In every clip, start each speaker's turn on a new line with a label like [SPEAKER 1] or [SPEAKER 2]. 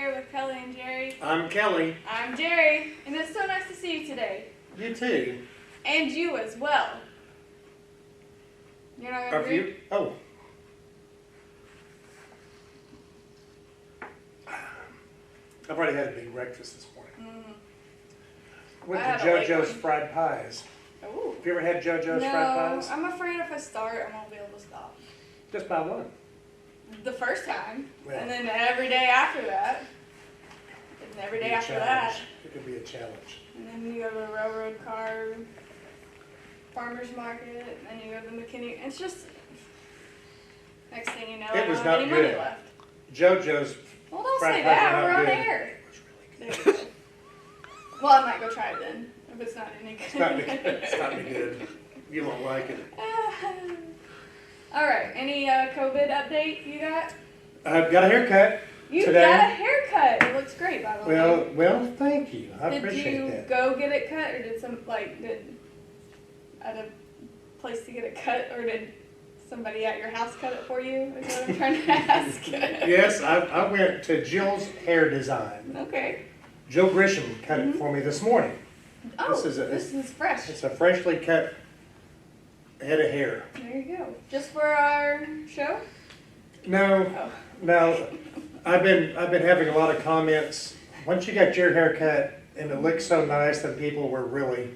[SPEAKER 1] here with Kelly and Jerry.
[SPEAKER 2] I'm Kelly.
[SPEAKER 1] I'm Jerry, and it's so nice to see you today.
[SPEAKER 2] You too.
[SPEAKER 1] And you as well. You're not gonna read?
[SPEAKER 2] You? Oh. I've already had a big breakfast this morning. Went
[SPEAKER 1] I
[SPEAKER 2] to
[SPEAKER 1] had a late
[SPEAKER 2] JoJo's
[SPEAKER 1] one.
[SPEAKER 2] Fried Pies.
[SPEAKER 1] Ooh.
[SPEAKER 2] Have you ever had JoJo's
[SPEAKER 1] No,
[SPEAKER 2] Fried Pies?
[SPEAKER 1] I'm afraid if I start, I won't be able to stop.
[SPEAKER 2] Just buy one.
[SPEAKER 1] The first time,
[SPEAKER 2] Well.
[SPEAKER 1] and then every day after that, and every day after that,
[SPEAKER 2] It could be a challenge.
[SPEAKER 1] and then you go to the railroad car, farmer's market, and then you go to the McKinney. It's just next thing you know, I
[SPEAKER 2] It
[SPEAKER 1] don't
[SPEAKER 2] was
[SPEAKER 1] have
[SPEAKER 2] not
[SPEAKER 1] any money
[SPEAKER 2] good.
[SPEAKER 1] left.
[SPEAKER 2] JoJo's.
[SPEAKER 1] Well, don't
[SPEAKER 2] Fried
[SPEAKER 1] say
[SPEAKER 2] pies
[SPEAKER 1] that.
[SPEAKER 2] are not
[SPEAKER 1] We're on
[SPEAKER 2] good.
[SPEAKER 1] air.
[SPEAKER 2] It was really
[SPEAKER 1] There you go. Well, I might go try it then if it's not any good.
[SPEAKER 2] It's not any good. It's not any good. You won't like it.
[SPEAKER 1] All right. Any COVID update you got?
[SPEAKER 2] I've got a haircut
[SPEAKER 1] You
[SPEAKER 2] today.
[SPEAKER 1] got a haircut. It looks great, by the way.
[SPEAKER 2] Well, thank you. I
[SPEAKER 1] Did
[SPEAKER 2] appreciate
[SPEAKER 1] you
[SPEAKER 2] that.
[SPEAKER 1] go get it cut, or did at a place to get it cut, or did somebody at your house cut it for you? Is what I'm trying to ask.
[SPEAKER 2] Yes, I went to Jill's Hair Design.
[SPEAKER 1] Okay.
[SPEAKER 2] Jill Grisham cut it for me this morning.
[SPEAKER 1] Oh,
[SPEAKER 2] This
[SPEAKER 1] is fresh.
[SPEAKER 2] It's a freshly cut head of hair.
[SPEAKER 1] There you go. Just for our show?
[SPEAKER 2] No,
[SPEAKER 1] Oh.
[SPEAKER 2] no, I've been having a lot of comments. Once you got your hair cut and it looked so nice that people were really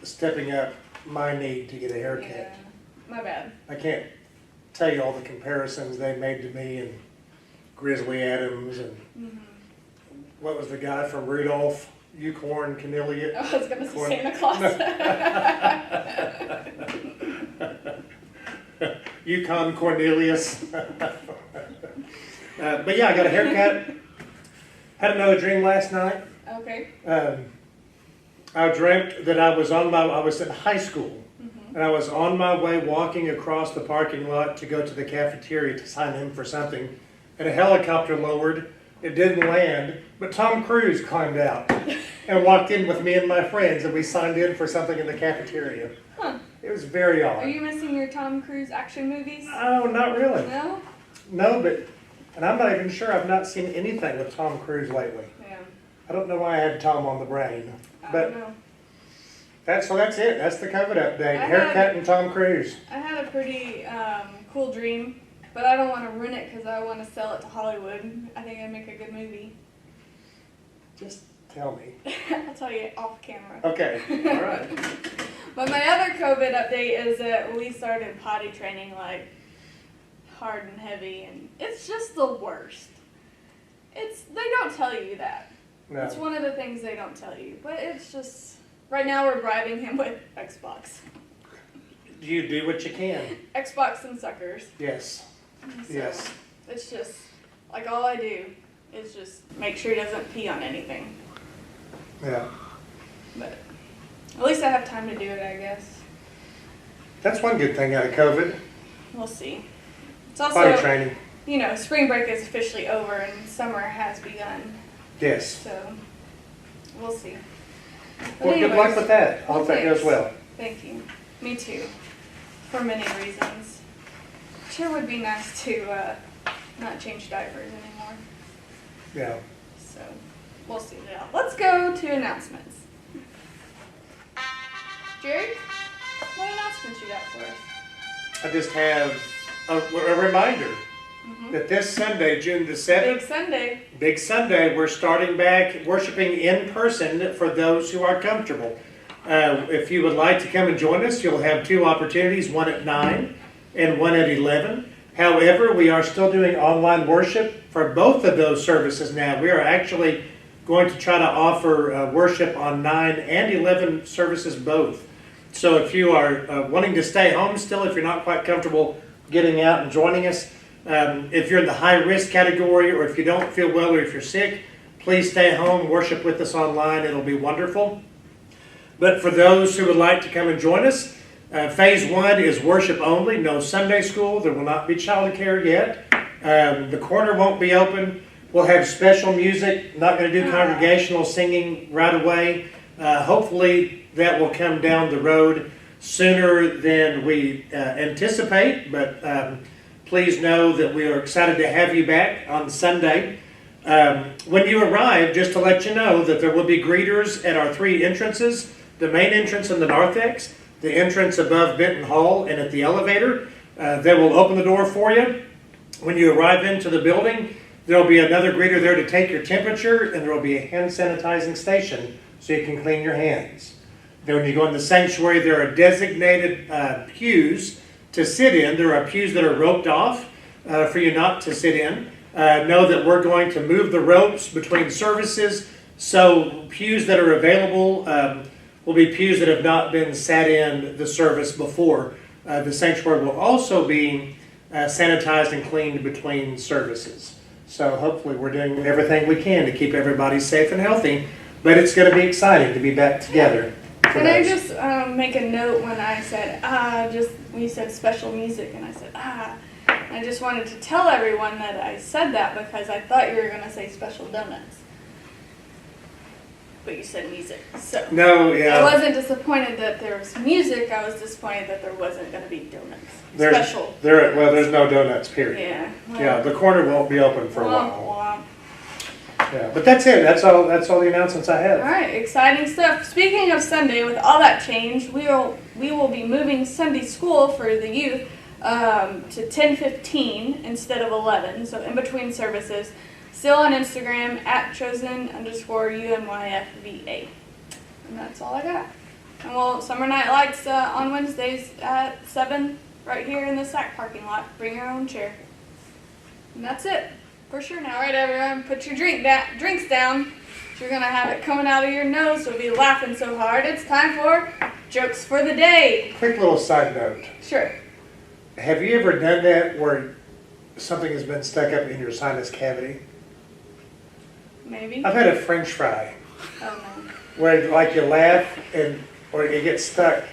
[SPEAKER 2] stepping up my need to get a haircut.
[SPEAKER 1] Yeah. My bad.
[SPEAKER 2] I can't tell you all the comparisons they made to me and Grizzly Adams and what was the guy from Rudolph, Unicorn Cornelia.
[SPEAKER 1] I was going to say
[SPEAKER 2] Corn-
[SPEAKER 1] Santa Claus.
[SPEAKER 2] Yukon Cornelius. But yeah, I got a haircut. Had another dream last night.
[SPEAKER 1] Okay.
[SPEAKER 2] I dreamt that I was in high school, and I was on my way walking across the parking lot to go to the cafeteria to sign in for something, and a helicopter lowered. It didn't land, but Tom Cruise climbed out and walked in with me and my friends, and we signed in for something in the cafeteria.
[SPEAKER 1] Huh.
[SPEAKER 2] It was very odd.
[SPEAKER 1] Are you missing your Tom Cruise action movies?
[SPEAKER 2] Oh, not really.
[SPEAKER 1] No?
[SPEAKER 2] No, and I'm not even sure. I've not seen anything with Tom Cruise lately.
[SPEAKER 1] Yeah.
[SPEAKER 2] I don't know why I had Tom on the brain.
[SPEAKER 1] I
[SPEAKER 2] But
[SPEAKER 1] don't know.
[SPEAKER 2] that's it. That's the COVID update.
[SPEAKER 1] I
[SPEAKER 2] Haircut and Tom Cruise.
[SPEAKER 1] I had a pretty cool dream, but I don't want to ruin it because I want to sell it to Hollywood. I think I'd make a good movie.
[SPEAKER 2] Just tell me.
[SPEAKER 1] I'll tell you off camera.
[SPEAKER 2] Okay. All right.
[SPEAKER 1] But my other COVID update is that we started potty training like hard and heavy, and it's just the worst. They don't tell you that.
[SPEAKER 2] No.
[SPEAKER 1] It's one of the things they don't tell you, but it's just right now we're bribing him with Xbox,
[SPEAKER 2] You do what you can.
[SPEAKER 1] Xbox and suckers.
[SPEAKER 2] Yes.
[SPEAKER 1] So
[SPEAKER 2] Yes.
[SPEAKER 1] It's just like all I do is just make sure he doesn't pee on anything.
[SPEAKER 2] Yeah.
[SPEAKER 1] But at least I have time to do it, I guess.
[SPEAKER 2] That's one good thing out of COVID.
[SPEAKER 1] We'll see. It's
[SPEAKER 2] Potty
[SPEAKER 1] also,
[SPEAKER 2] training.
[SPEAKER 1] you know, spring break is officially over and summer has begun.
[SPEAKER 2] Yes.
[SPEAKER 1] So we'll see. But
[SPEAKER 2] Well, good luck
[SPEAKER 1] anyways,
[SPEAKER 2] with that. I hope that
[SPEAKER 1] thanks.
[SPEAKER 2] goes well.
[SPEAKER 1] Thank you. Me too. For many reasons. Sure would be nice to not change diapers anymore.
[SPEAKER 2] Yeah.
[SPEAKER 1] So we'll see. Yeah. Let's go to announcements. Jerry, what announcements you got for us?
[SPEAKER 2] I just have a reminder that this Sunday, June the 7th,
[SPEAKER 1] Big Sunday.
[SPEAKER 2] Big Sunday, we're starting back worshiping in person for those who are comfortable. If you would like to come and join us, you'll have two opportunities, one at 9 and one at 11. However, we are still doing online worship for both of those services now. We are actually going to try to offer worship on 9 and 11 services both. So if you are wanting to stay home still, if you're not quite comfortable getting out and joining us, if you're in the high-risk category, or if you don't feel well, or if you're sick, please stay home, worship with us online. It'll be wonderful. But for those who would like to come and join us, phase 1 is worship only, no Sunday school. There will not be childcare yet. The corner won't be open. We'll have special music, not going to do congregational singing right away. Hopefully that will come down the road sooner than we anticipate, but please know that we are excited to have you back on Sunday. When you arrive, just to let you know that there will be greeters at our 3 entrances, the main entrance in the narthex, the entrance above Benton Hall, and at the elevator. They will open the door for you. When you arrive into the building, there will be another greeter there to take your temperature, and there will be a hand sanitizing station so you can clean your hands. Then when you go in the sanctuary, there are designated pews to sit in. There are pews that are roped off for you not to sit in. Know that we're going to move the ropes between services, so pews that are available will be pews that have not been sat in the service before. The sanctuary will also be sanitized and cleaned between services. So hopefully we're doing everything we can to keep everybody safe and healthy, but it's going to be exciting to be back together.
[SPEAKER 1] Can I just make a note when I said, when you said special music, and I said, I just wanted to tell everyone that I said that because I thought you were going to say special donuts. But you said music. So
[SPEAKER 2] No, yeah.
[SPEAKER 1] I wasn't disappointed that there was music. I was disappointed that there wasn't going to be donuts. Special.
[SPEAKER 2] There's no donuts, period.
[SPEAKER 1] Yeah. Well,
[SPEAKER 2] Yeah, the corner won't be open for a
[SPEAKER 1] womp
[SPEAKER 2] while.
[SPEAKER 1] womp.
[SPEAKER 2] Yeah, but that's it. That's all the announcements I have.
[SPEAKER 1] All right, exciting stuff. Speaking of Sunday, with all that change, we will be moving Sunday school for the youth to 10:15 instead of 11. So in between services. Still on Instagram at chosen_UNYFVA. And that's all I got. And Summer Night Lights on Wednesdays at 7 right here in the SAC parking lot. Bring your own chair. And that's it for sure now. All right, everyone, put your drinks down. You're going to have it coming out of your nose, so you'll be laughing so hard. It's time for Jokes for the Day.
[SPEAKER 2] Quick little side note.
[SPEAKER 1] Sure.
[SPEAKER 2] Have you ever done that where something has been stuck up in your sinus cavity?
[SPEAKER 1] Maybe.
[SPEAKER 2] I've had a French fry
[SPEAKER 1] Oh, no.
[SPEAKER 2] where like you laugh or it gets stuck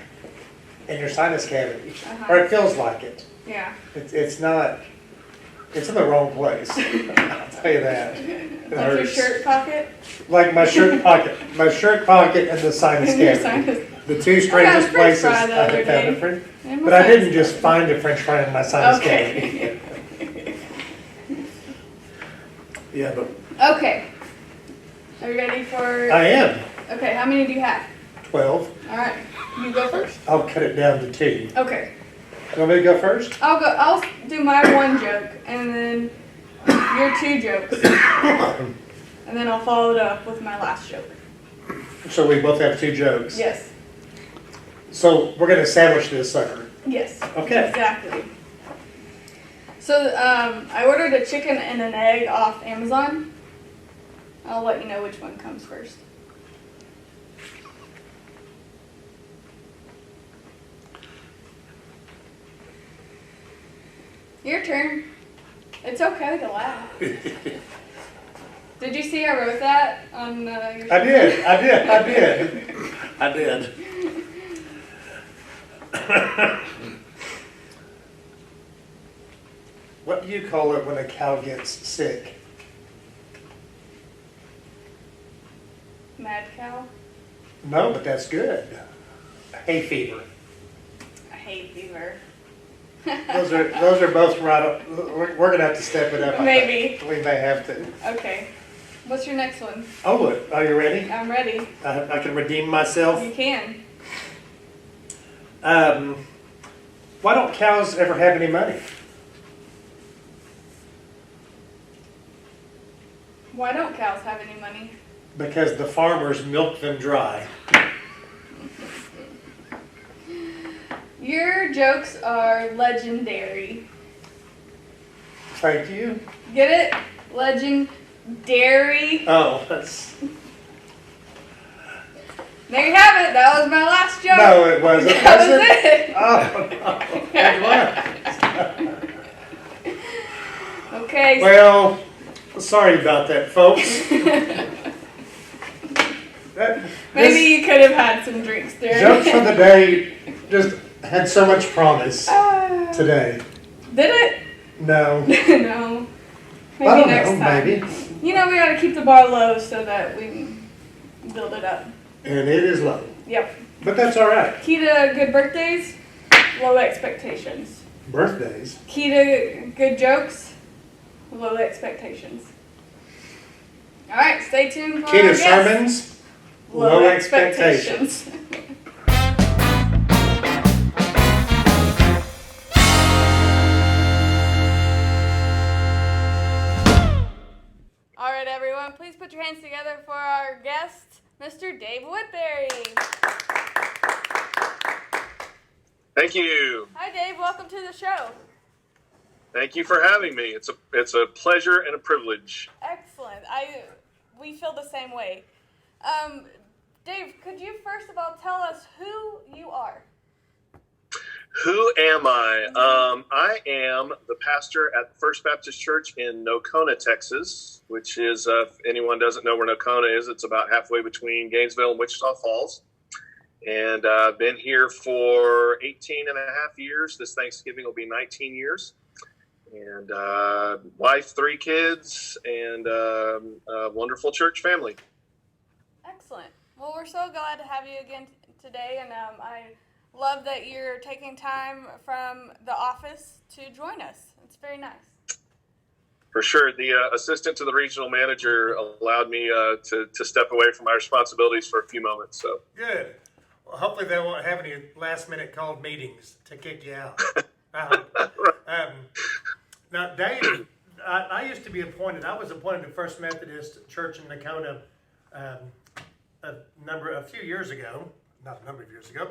[SPEAKER 2] in your sinus cavity, or it feels like it.
[SPEAKER 1] Yeah.
[SPEAKER 2] It's not. It's in the wrong place. I'll tell you that. It
[SPEAKER 1] Like your
[SPEAKER 2] hurts.
[SPEAKER 1] shirt pocket?
[SPEAKER 2] Like my shirt pocket and the sinus
[SPEAKER 1] In your
[SPEAKER 2] cavity.
[SPEAKER 1] sinus.
[SPEAKER 2] The two
[SPEAKER 1] I
[SPEAKER 2] strangest
[SPEAKER 1] got a French
[SPEAKER 2] places
[SPEAKER 1] fry the
[SPEAKER 2] I
[SPEAKER 1] other
[SPEAKER 2] have found
[SPEAKER 1] day.
[SPEAKER 2] a French.
[SPEAKER 1] In my
[SPEAKER 2] But I didn't
[SPEAKER 1] sinus
[SPEAKER 2] just find a French fry in my sinus cavity.
[SPEAKER 1] Okay.
[SPEAKER 2] Yeah, but
[SPEAKER 1] Okay. Are you ready for?
[SPEAKER 2] I am
[SPEAKER 1] Okay. How many do you have?
[SPEAKER 2] 12.
[SPEAKER 1] All right. You go first.
[SPEAKER 2] I'll cut it down to 2.
[SPEAKER 1] Okay.
[SPEAKER 2] You want me to go first?
[SPEAKER 1] I'll go. I'll do my one joke, and then your 2 jokes, and then I'll follow it up with my last joke.
[SPEAKER 2] So we both have 2 jokes.
[SPEAKER 1] Yes.
[SPEAKER 2] So we're going to sandwich this sucker.
[SPEAKER 1] Yes.
[SPEAKER 2] Okay.
[SPEAKER 1] Exactly. So I ordered a chicken and an egg off Amazon. I'll let you know which one comes first. Your turn. It's okay to laugh. Did you see I wrote that on your
[SPEAKER 2] I did. I did. What do you call it when a cow gets sick?
[SPEAKER 1] Mad cow?
[SPEAKER 2] No, but that's good. Hay fever.
[SPEAKER 1] Hay fever.
[SPEAKER 2] Those are both right up. We're going to have to step it up. I
[SPEAKER 1] Maybe.
[SPEAKER 2] think. We may have to.
[SPEAKER 1] Okay. What's your next one?
[SPEAKER 2] Oh, look. Are you ready?
[SPEAKER 1] I'm ready.
[SPEAKER 2] I can redeem myself.
[SPEAKER 1] You can.
[SPEAKER 2] Why don't cows ever have any money?
[SPEAKER 1] Why don't cows have any money?
[SPEAKER 2] Because the farmers milk them dry.
[SPEAKER 1] Your jokes are legendary.
[SPEAKER 2] Thank you.
[SPEAKER 1] Get it? Legendary.
[SPEAKER 2] Oh, that's...
[SPEAKER 1] There you have it. That was my last joke.
[SPEAKER 2] No, it wasn't.
[SPEAKER 1] That was
[SPEAKER 2] it? Oh, no. It was.
[SPEAKER 1] Okay.
[SPEAKER 2] Well, sorry about that, folks.
[SPEAKER 1] Maybe you could have had some drinks during
[SPEAKER 2] Jokes for
[SPEAKER 1] it.
[SPEAKER 2] the day just had so much promise today.
[SPEAKER 1] Did it?
[SPEAKER 2] No.
[SPEAKER 1] No. Maybe
[SPEAKER 2] I don't
[SPEAKER 1] next
[SPEAKER 2] know,
[SPEAKER 1] time.
[SPEAKER 2] maybe.
[SPEAKER 1] You know, we gotta keep the bar low so that we can build it up.
[SPEAKER 2] And it is low.
[SPEAKER 1] Yep.
[SPEAKER 2] But that's all right.
[SPEAKER 1] Key to good birthdays, low expectations.
[SPEAKER 2] Birthdays.
[SPEAKER 1] Key to good jokes, low expectations. All right, stay tuned for
[SPEAKER 2] Key
[SPEAKER 1] our
[SPEAKER 2] to
[SPEAKER 1] guest.
[SPEAKER 2] sermons, low expectations.
[SPEAKER 1] All right, everyone, please put your hands together for our guest, Mr. Dave Woodbury.
[SPEAKER 3] Thank you.
[SPEAKER 1] Hi, Dave. Welcome to the show.
[SPEAKER 3] Thank you for having me. It's a pleasure and a privilege.
[SPEAKER 1] Excellent. We feel the same way. Dave, could you first of all tell us who you are?
[SPEAKER 3] Who am I? I am the pastor at First Baptist Church in Nocona, Texas, which is, if anyone doesn't know where Nocona is, it's about halfway between Gainesville and Wichita Falls. And I've been here for 18 and a half years. This Thanksgiving will be 19 years. And wife, 3 kids, and a wonderful church family.
[SPEAKER 1] Excellent. Well, we're so glad to have you again today, and I love that you're taking time from the office to join us. It's very nice.
[SPEAKER 3] For sure. The assistant to the regional manager allowed me to step away from my responsibilities for a few moments. So
[SPEAKER 2] Good. Well, hopefully they won't have any last-minute called meetings to kick you out. Now, Dave, I used to be appointed. I was appointed to First Methodist Church in Nocona a few years ago. Not a number of years ago.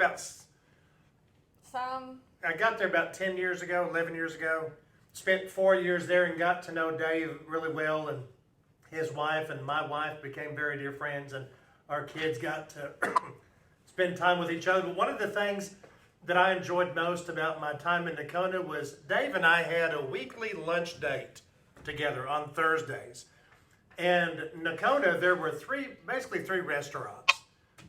[SPEAKER 2] I got there about 10 years ago, 11 years ago. Spent 4 years there and got to know Dave really well, and his wife and my wife became very dear friends, and our kids got to spend time with each other. But one of the things that I enjoyed most about my time in Nocona was Dave and I had a weekly lunch date together on Thursdays. And Nocona, there were basically three restaurants.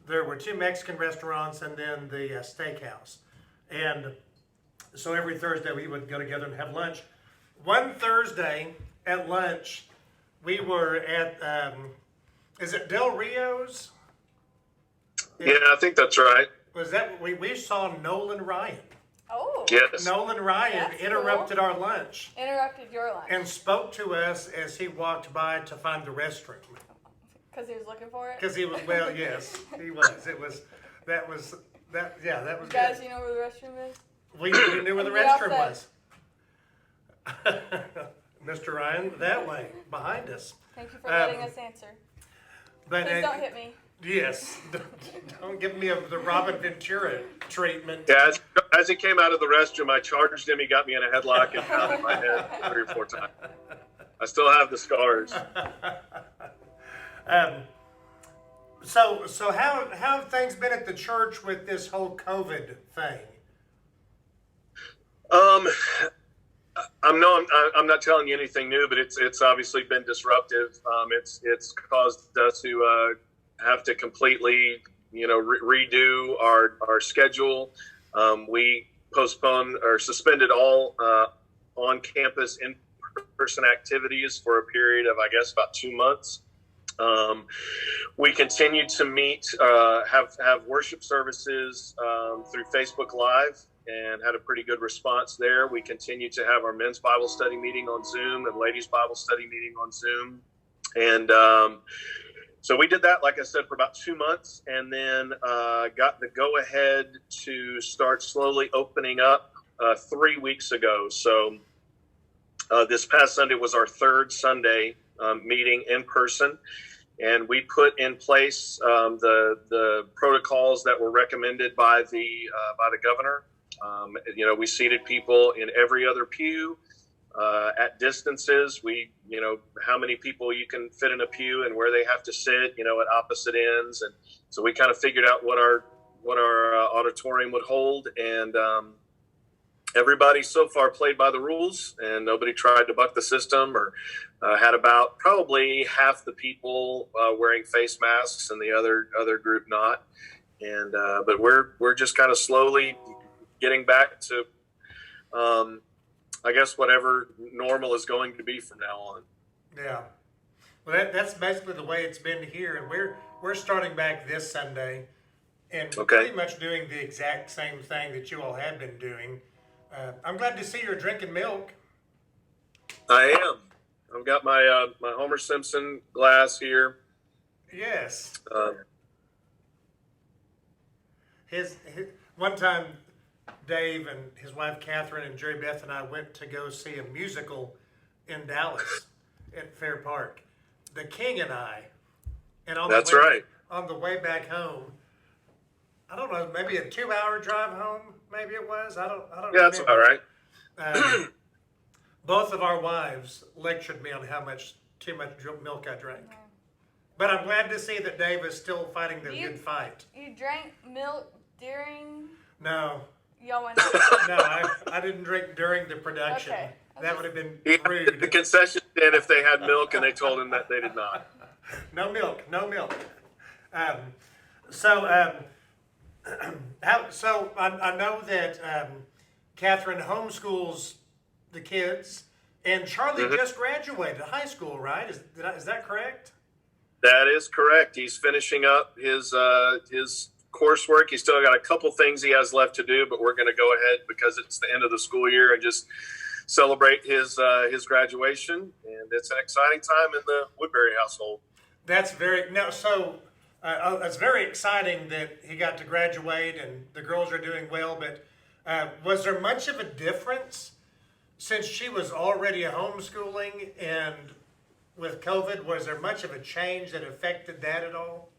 [SPEAKER 2] There were 2 Mexican restaurants and then the steakhouse. And so every Thursday we would go together and have lunch. One Thursday at lunch, we were at, is it Del Rio's?
[SPEAKER 3] yeah, I think that's right.
[SPEAKER 2] Was that, we saw Nolan Ryan.
[SPEAKER 1] Oh.
[SPEAKER 3] Yes.
[SPEAKER 2] Nolan Ryan
[SPEAKER 1] That's
[SPEAKER 2] interrupted our lunch
[SPEAKER 1] Interrupted your lunch.
[SPEAKER 2] and spoke to us as he walked by to find the restroom.
[SPEAKER 1] Because he was looking for it?
[SPEAKER 2] Because he was, well, yes, he was. That was
[SPEAKER 1] Guys,
[SPEAKER 2] good.
[SPEAKER 1] you know where the restroom is?
[SPEAKER 2] We knew where the
[SPEAKER 1] We all
[SPEAKER 2] restroom
[SPEAKER 1] said-
[SPEAKER 2] was. Mr. Ryan, that way, behind us.
[SPEAKER 1] Thank you for letting us answer.
[SPEAKER 2] But
[SPEAKER 1] Please don't hit me.
[SPEAKER 2] yes, don't give me the Robin Ventura treatment.
[SPEAKER 3] Yeah, as he came out of the restroom, I charged him. He got me in a headlock and pounded my head 3 or 4 times. I still have the scars.
[SPEAKER 2] So how have things been at the church with this whole COVID thing?
[SPEAKER 3] I'm not telling you anything new, but it's obviously been disruptive. It's caused us to have to completely, redo our schedule. We postponed or suspended all on-campus in-person activities for a period of, I guess, about 2 months. We continue to meet, have worship services through Facebook Live, and had a pretty good response there. We continue to have our men's Bible study meeting on Zoom and ladies' Bible study meeting on Zoom. And so we did that, like I said, for about 2 months, and then got the go-ahead to start slowly opening up 3 weeks ago. So this past Sunday was our 3rd Sunday meeting in person. And we put in place the protocols that were recommended by the governor. We seated people in every other pew at distances. How many people you can fit in a pew and where they have to sit, at opposite ends. And so we kind of figured out what our auditorium would hold. And everybody so far played by the rules, and nobody tried to buck the system, or had about probably half the people wearing face masks and the other group not. And but we're just kind of slowly getting back to, I guess, whatever normal is going to be from now on.
[SPEAKER 2] Yeah. Well, that's basically the way it's been here, and we're starting back this Sunday, and pretty much doing the exact same thing that you all have been doing. I'm glad to see you're drinking milk.
[SPEAKER 3] I I've got my my Homer Simpson glass here.
[SPEAKER 2] Yes.
[SPEAKER 3] Um,
[SPEAKER 2] His one time, Dave and his wife Catherine and Jerry Beth and I went to go see a musical in Dallas at Fair Park. The King and I, and on
[SPEAKER 3] That's
[SPEAKER 2] the way,
[SPEAKER 3] right.
[SPEAKER 2] on the way back home, I don't know, maybe a 2 hour drive home. Maybe it was. I don't.
[SPEAKER 3] Yeah, that's
[SPEAKER 2] remember.
[SPEAKER 3] all right.
[SPEAKER 2] Both of our wives lectured me on how much too much milk I drank. But I'm glad to see that Dave is still fighting the good fight.
[SPEAKER 1] You drank milk during.
[SPEAKER 2] No,
[SPEAKER 1] Y'all went out.
[SPEAKER 2] no, I didn't drink during the production.
[SPEAKER 1] Okay.
[SPEAKER 2] That would have been
[SPEAKER 3] He had the
[SPEAKER 2] rude.
[SPEAKER 3] concession stand if they had milk, and they told him that they did not.
[SPEAKER 2] No milk, no milk. So I know that Catherine homeschools the kids, and Charlie just graduated high school, right? Is that correct?
[SPEAKER 3] That is correct. He's finishing up his coursework. He's still got a couple things he has left to do, but we're going to go ahead because it's the end of the school year and just celebrate his graduation. And it's an exciting time in the Woodbury household.
[SPEAKER 2] That's very it's very exciting that he got to graduate and the girls are doing well. But was there much of a difference since she was already homeschooling and with COVID? Was there much of a change that affected that at all?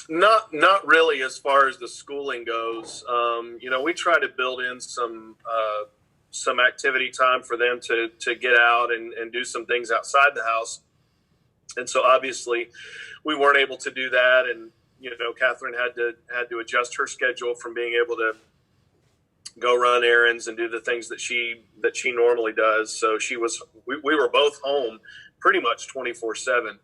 [SPEAKER 3] Not really as far as the schooling goes. We try to build in some activity time for them to get out and do some things outside the house. And so obviously we weren't able to do that. And, Catherine had to adjust her schedule from being able to go run errands and do the things that she normally does. So we were both home pretty much 24/7.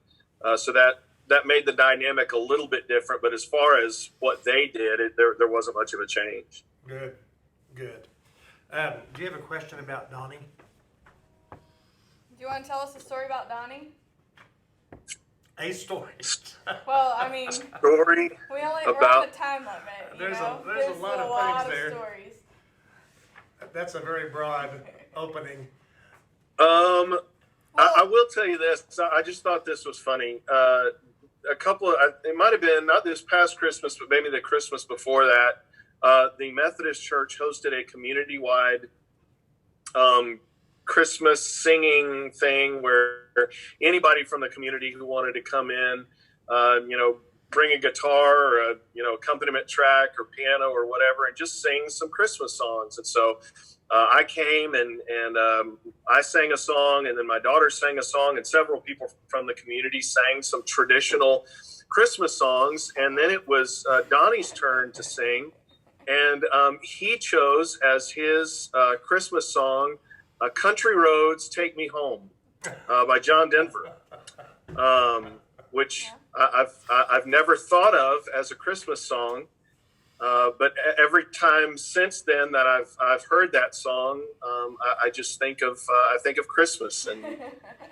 [SPEAKER 3] So that made the dynamic a little bit different. But as far as what they did, there wasn't much of a change.
[SPEAKER 2] Good. Do you have a question about Donnie?
[SPEAKER 1] Do you want to tell us a story about Donnie?
[SPEAKER 2] A story.
[SPEAKER 1] Well, I mean,
[SPEAKER 3] Story
[SPEAKER 1] we're on
[SPEAKER 3] about
[SPEAKER 1] the time limit.
[SPEAKER 2] There's a
[SPEAKER 1] There's
[SPEAKER 2] lot of things there.
[SPEAKER 1] Stories.
[SPEAKER 2] That's a very broad opening.
[SPEAKER 3] I will tell you this. I just thought this was funny. It might have been not this past Christmas, but maybe the Christmas before that. The Methodist Church hosted a community-wide Christmas singing thing where anybody from the community who wanted to come in, bring a guitar or a accompaniment track or piano or whatever, and just sing some Christmas songs. And so I came and I sang a song, and then my daughter sang a song, and several people from the community sang some traditional Christmas songs. And then it was Donnie's turn to sing, and he chose as his Christmas song, "Country Roads Take Me Home" by John Denver, which I've never thought of as a Christmas song. But every time since then that I've heard that song, I just think of Christmas and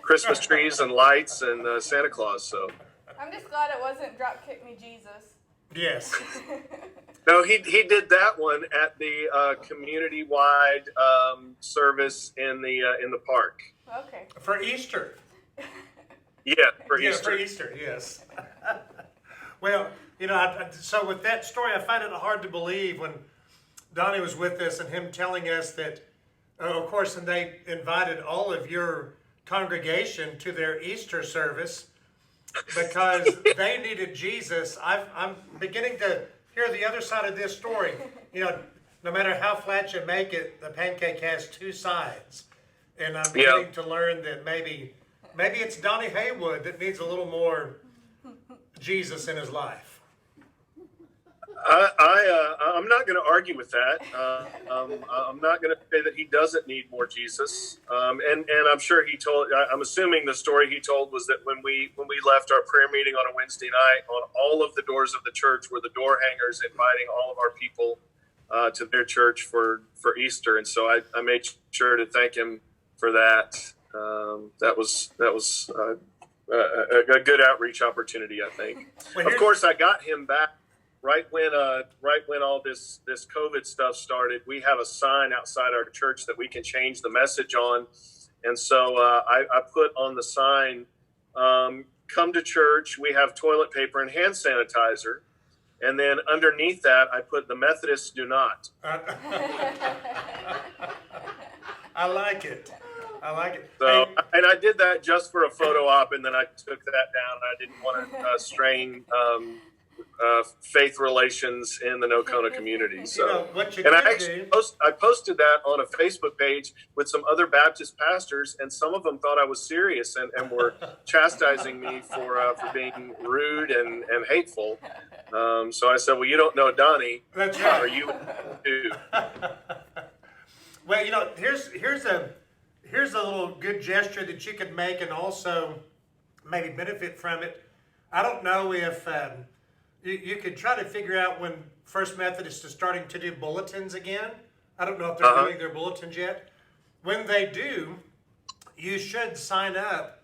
[SPEAKER 3] Christmas trees and lights and Santa Claus. So
[SPEAKER 1] I'm just glad it wasn't "Drop Kick Me Jesus."
[SPEAKER 2] Yes.
[SPEAKER 3] no, he did that one at the community-wide service in the park.
[SPEAKER 1] Okay.
[SPEAKER 2] For Easter.
[SPEAKER 3] Yeah, for Easter.
[SPEAKER 2] For Easter, yes. Well, so with that story, I find it hard to believe when Donnie was with us and him telling us that, of course, and they invited all of your congregation to their Easter service because they needed Jesus. I'm beginning to hear the other side of this story. No matter how flat you make it, the pancake has two sides. And I'm beginning to learn that maybe it's Donnie Haywood that needs a little more Jesus in his life.
[SPEAKER 3] I'm not going to argue with that. I'm not going to say that he doesn't need more Jesus. And I'm sure I'm assuming the story he told was that when we left our prayer meeting on a Wednesday night, on all of the doors of the church were the door hangers inviting all of our people to their church for Easter. And so I made sure to thank him for that. That was a good outreach opportunity, I think. Of course, I got him back right when all this COVID stuff started. We have a sign outside our church that we can change the message on, And so I put on the sign, come to church, we have toilet paper and hand sanitizer. And then underneath that, I put the Methodists do not.
[SPEAKER 2] I like it. I like it.
[SPEAKER 3] So,
[SPEAKER 2] Hey,
[SPEAKER 3] and I did that just for a photo op, and then I took that down. I didn't want to strain faith relations in the Nocona community. So,
[SPEAKER 2] you know, what you
[SPEAKER 3] and I
[SPEAKER 2] could
[SPEAKER 3] actually
[SPEAKER 2] do,
[SPEAKER 3] I posted that on a Facebook page with some other Baptist pastors, and some of them thought I was serious and were chastising me for being rude and hateful. So I said, well, you don't know Donnie,
[SPEAKER 2] that's
[SPEAKER 3] or
[SPEAKER 2] right.
[SPEAKER 3] you do.
[SPEAKER 2] Well, you know, here's a little good gesture that you could make and also maybe benefit from it. I don't know if you could try to figure out when First Methodist is starting to do bulletins again. I don't know if they're doing their bulletins yet. When they do, you should sign up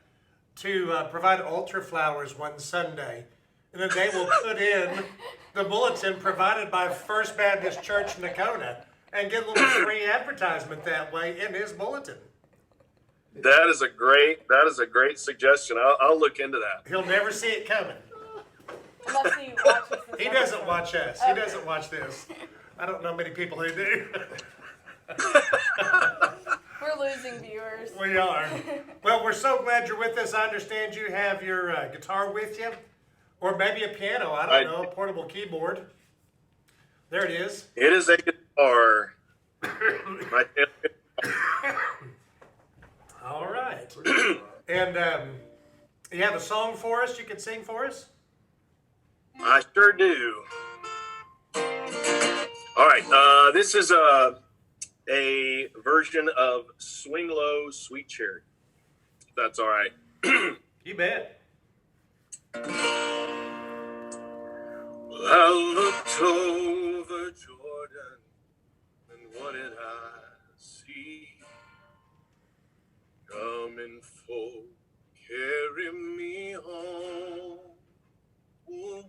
[SPEAKER 2] to provide altar flowers one Sunday. And then they will put in the bulletin provided by First Baptist Church Nocona and get a little free advertisement that way in his bulletin.
[SPEAKER 3] That is a great suggestion. I'll look into that.
[SPEAKER 2] He'll never see it coming.
[SPEAKER 1] Unless he watches this
[SPEAKER 2] He doesn't watch us. He doesn't watch this. I don't know many people who do.
[SPEAKER 1] We're losing viewers.
[SPEAKER 2] We are. Well, we're so glad you're with us. I understand you have your guitar with you, or maybe a piano. I don't know, a portable keyboard. There it is.
[SPEAKER 3] It is a guitar.
[SPEAKER 2] All right. And you have a song for us you can sing for us?
[SPEAKER 3] I sure do. All right. This is a version of Swing Low, Sweet Cherry. If that's all right.
[SPEAKER 2] You bet.
[SPEAKER 3] Well, I looked over Jordan, and what did I see? Coming full, carry me home. Ooh.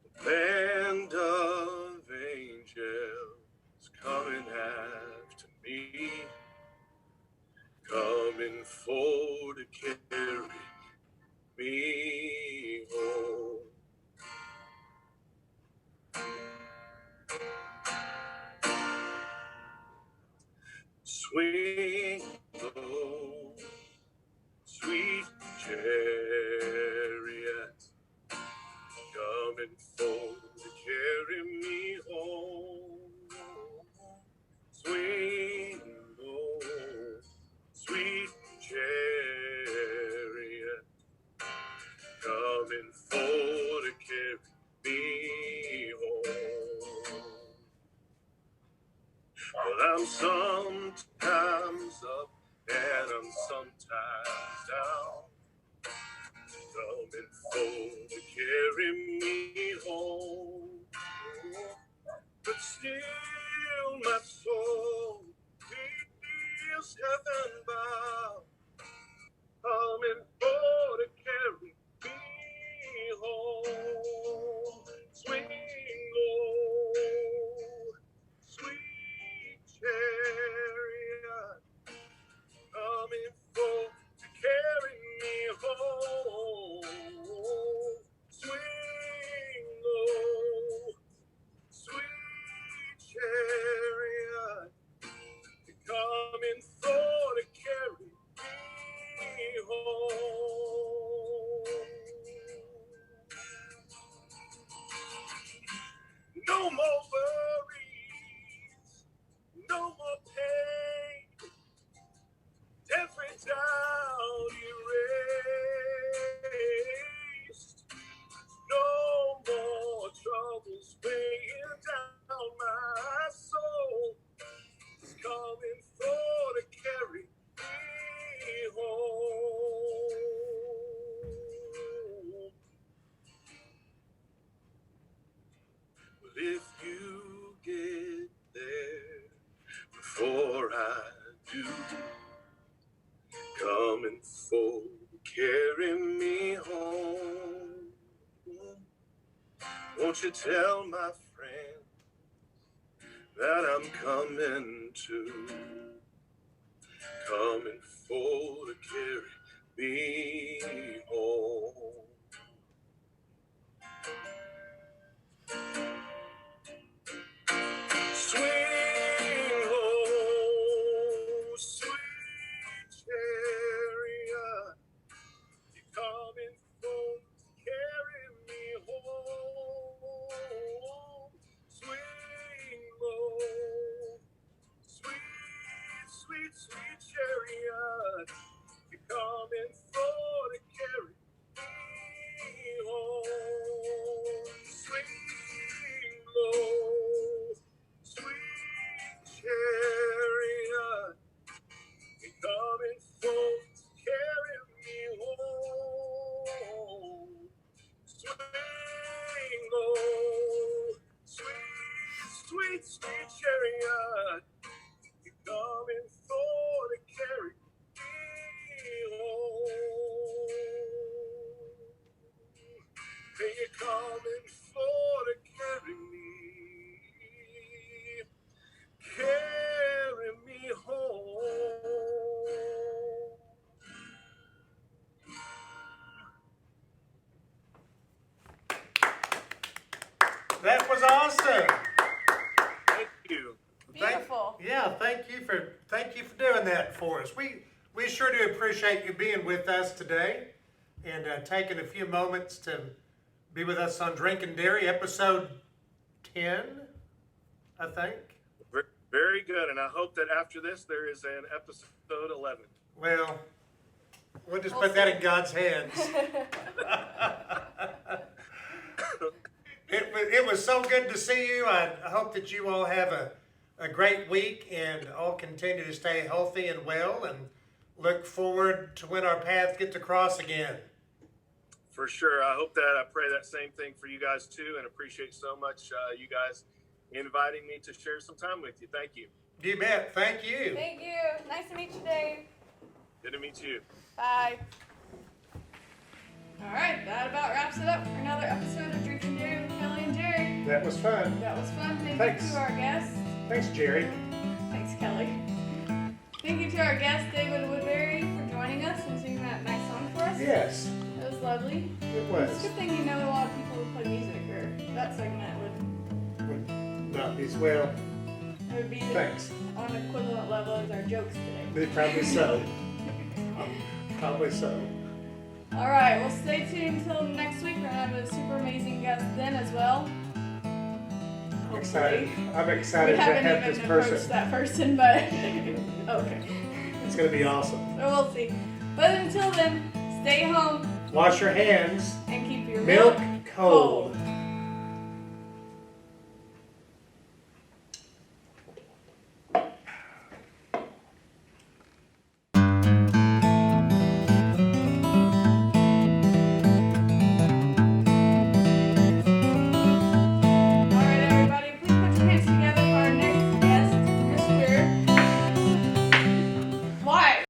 [SPEAKER 3] A band of angels coming after me, coming full to carry me home. Swing low, sweet chariot, coming full to carry me home. Swing low, sweet chariot, coming full to carry me home. Well, I'm sometimes up and I'm sometimes down, coming full to carry me home. But still my soul feels heaven bound, coming full to carry me home. Swing low, sweet chariot, coming full to carry me home. Swing low, sweet chariot, coming full to carry me home. No more worries, no more pain, every doubt erased. No more troubles weighing down my soul. It's coming for to carry me home. Well, if you get there before I do, coming full, carry me home. Won't you tell my friend that I'm coming too? coming for to carry me home. Swing low, sweet chariot, you coming home to carry me home. Swing low, sweet chariot, you coming for to carry me home. Swing low, sweet chariot, you coming for to carry me home. Swing low, sweet chariot, you coming for to carry me home. Hey, you coming for to carry me home.
[SPEAKER 2] That was awesome.
[SPEAKER 3] Thank you.
[SPEAKER 1] Beautiful.
[SPEAKER 2] Thank you for doing that for us. We sure do appreciate you being with us today and taking a few moments to be with us on Drinking Dairy, episode 10, I think.
[SPEAKER 3] Very good, and I hope that after this there is an episode 11.
[SPEAKER 2] Well, we'll just
[SPEAKER 1] We'll
[SPEAKER 2] put that
[SPEAKER 1] see.
[SPEAKER 2] in God's hands. It was so good to see you. I hope that you all have a great week and all continue to stay healthy and well, and look forward to when our paths get to cross again.
[SPEAKER 3] For sure. I hope that. I pray that same thing for you guys too, and appreciate so much you guys inviting me to share some time with you. Thank you.
[SPEAKER 2] You bet. Thank you.
[SPEAKER 1] Thank you. Nice to meet you, Dave.
[SPEAKER 3] Good to meet you.
[SPEAKER 1] Bye. All right, that about wraps it up for another episode of Drinking Dairy with Kelly and Jerry.
[SPEAKER 2] That was fun.
[SPEAKER 1] That was fun. Thank
[SPEAKER 2] Thanks.
[SPEAKER 1] you to our guests.
[SPEAKER 2] Thanks, Jerry.
[SPEAKER 1] Thanks, Kelly. Thank you to our guest, David Woodbury, for joining us and singing that nice song for us.
[SPEAKER 2] Yes,
[SPEAKER 1] It was lovely.
[SPEAKER 2] it
[SPEAKER 1] It's a
[SPEAKER 2] was.
[SPEAKER 1] good thing you know a lot of people who play music, or that segment would
[SPEAKER 2] Not as well.
[SPEAKER 1] it would be
[SPEAKER 2] Thanks.
[SPEAKER 1] on an equivalent level as our jokes today.
[SPEAKER 2] Probably so. Probably so.
[SPEAKER 1] All right, well, stay tuned until next week. We're gonna have a super amazing guest then as well.
[SPEAKER 2] I'm excited. I'm
[SPEAKER 1] We
[SPEAKER 2] excited to
[SPEAKER 1] haven't
[SPEAKER 2] have
[SPEAKER 1] even
[SPEAKER 2] this
[SPEAKER 1] approached
[SPEAKER 2] person.
[SPEAKER 1] that person, but okay.
[SPEAKER 2] It's going to be awesome.
[SPEAKER 1] So we'll see. But until then, stay home
[SPEAKER 2] Wash your hands.
[SPEAKER 1] and keep your
[SPEAKER 2] Milk
[SPEAKER 1] milk
[SPEAKER 2] cold.